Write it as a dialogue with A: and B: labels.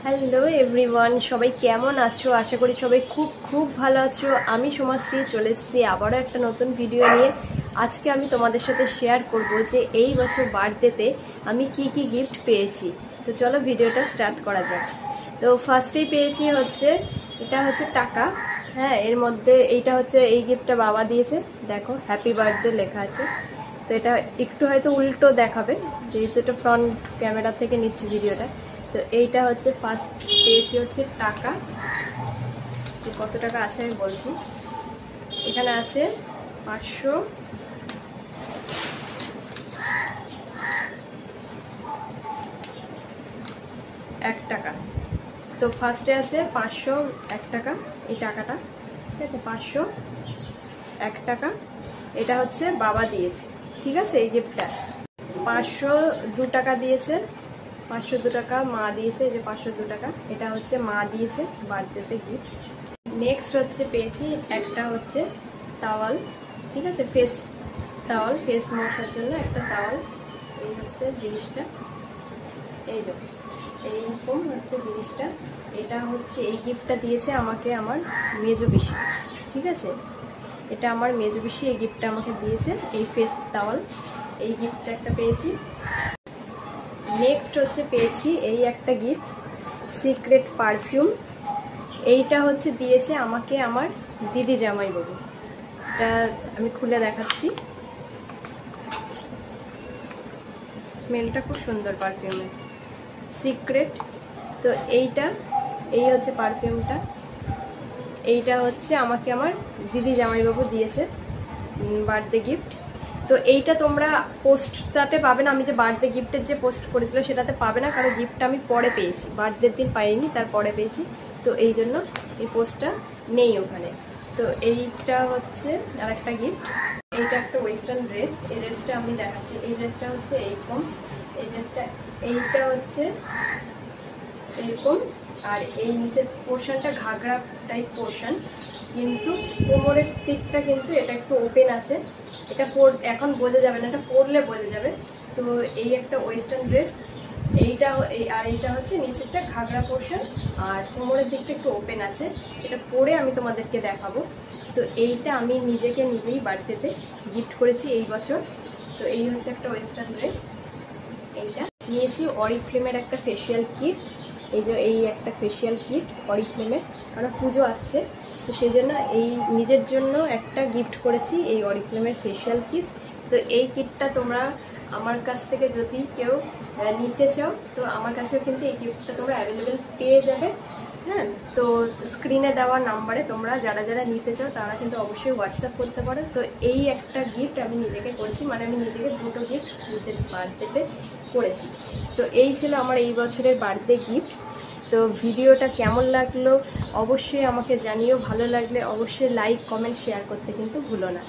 A: Hello everyone, সবাই কেমন আছো? আশা করি সবাই খুব খুব ভালো আছো। আমি সমাজশ্রী চলে এসেছি আবারও একটা নতুন ভিডিও নিয়ে। আজকে আমি তোমাদের সাথে শেয়ার করব যে এই বছর বার্থডেতে আমি কি কি গিফট পেয়েছি। তো চলো ভিডিওটা স্টার্ট করা যাক। তো ফার্স্টেই পেয়েছি এটা হচ্ছে টাকা। হ্যাঁ, এর মধ্যে এইটা হচ্ছে এই গিফটটা বাবা দিয়েছে। দেখো হ্যাপি বার্থডে লেখা আছে। তো এটা একটু হয়তো উল্টো দেখাবে যেহেতু এটা ফ্রন্ট ক্যামেরা থেকে নিচ্ছি ভিডিওটা। তো এইটা হচ্ছে ফার্স্ট পেয়েছি হচ্ছে টাকা। কত টাকা আছে আমি বলছি। এখানে আছে 500, 1 টাকা। তো ফার্স্টে আছে 501 টাকা, এই টাকাটা ঠিক আছে। 501 টাকা, এটা হচ্ছে বাবা দিয়েছে, ঠিক আছে। এই গিফটটা 502 টাকা দিয়েছে, 502 টাকা মা দিয়েছে। এই যে 502 টাকা, এটা হচ্ছে মা দিয়েছে বার্থডেতে গিফট। নেক্সট হচ্ছে পেয়েছি একটা হচ্ছে টাওয়াল, ঠিক আছে, ফেস টাওয়াল, ফেস মোছার জন্য একটা টাওয়াল। এই হচ্ছে জিনিসটা, এই যে এইরকম হচ্ছে জিনিসটা। এটা হচ্ছে এই গিফটটা দিয়েছে আমাকে আমার মেজো পিসি, ঠিক আছে। এটা আমার মেজো পিসি এই গিফটটা আমাকে দিয়েছে, এই ফেস টাওয়াল। এই গিফটটা একটা পেয়েছি। নেক্সট হচ্ছে পেয়েছি এই একটা গিফট, সিক্রেট পারফিউম। এইটা হচ্ছে দিয়েছে আমাকে আমার দিদি জামাইবাবু। এটা আমি খুলে দেখাচ্ছি। স্মেলটা খুব সুন্দর পারফিউমের, সিক্রেট। তো এই হচ্ছে পারফিউমটা। এইটা হচ্ছে আমাকে আমার দিদি জামাইবাবু দিয়েছে বার্থডে গিফট। তো এইটা তোমরা পোস্টটাতে পাবে না, আমি যে বার্থডে গিফটের যে পোস্ট করেছিল সেটাতে পাবে না, কারণ গিফটটা আমি পরে পেয়েছি, বার্থডের দিন পাইনি, তার পরে পেয়েছি। তো এই জন্য এই পোস্টটা নেই ওখানে। তো এইটা হচ্ছে আর একটা গিফট। এইটা একটা ওয়েস্টার্ন ড্রেস, এই ড্রেসটা আমি দেখাচ্ছি। এই ড্রেসটা হচ্ছে এইরকম, এই ড্রেসটা এইটা হচ্ছে এরকম। আর এই নিচের পোর্শনটা ঘাগরা টাইপ পোর্শন, কিন্তু কোমরের দিকটা কিন্তু এটা একটু ওপেন আছে। এটা এখন বোঝা যাবে না, এটা পরলে বোঝা যাবে। তো এই একটা ওয়েস্টার্ন ড্রেস, আর এইটা হচ্ছে নিচেরটা ঘাগরা পোর্শন, আর কোমরের দিকটা একটু ওপেন আছে। এটা পরে আমি তোমাদেরকে দেখাবো। তো এইটা আমি নিজেই বার্থডেতে গিফট করেছি এই বছর। তো এই হচ্ছে একটা ওয়েস্টার্ন ড্রেস। এইটা নিয়েছি অরিফ্লেমের একটা ফেসিয়াল কিট। এই একটা ফেসিয়াল কিট অরিফ্লেমের, কারণ পুজো আসছে, তো সেই জন্য এই নিজের জন্য একটা গিফট করেছি এই অরিফ্লেমের ফেসিয়াল কিট। তো এই কিটটা তোমরা আমার কাছ থেকে যদি কেউ নিতে চাও, তো আমার কাছেও কিন্তু এই গিফটটা তোমরা অ্যাভেলেবেল পেয়ে যাবে। হ্যাঁ, তো স্ক্রিনে দেওয়া নাম্বারে তোমরা যারা যারা নিতে চাও তারা কিন্তু অবশ্যই হোয়াটসঅ্যাপ করতে পারো। তো এই একটা গিফট আমি নিজেকে করেছি, মানে আমি নিজেকে 2টো গিফট নিজের বার্থডেতে করেছি। তো এই ছিল আমার এই বছরের বার্থডে গিফট। তো ভিডিওটা কেমন লাগলো অবশ্যই আমাকে জানিও। ভালো লাগলে অবশ্যই লাইক, কমেন্ট, শেয়ার করতে কিন্তু ভুলো না।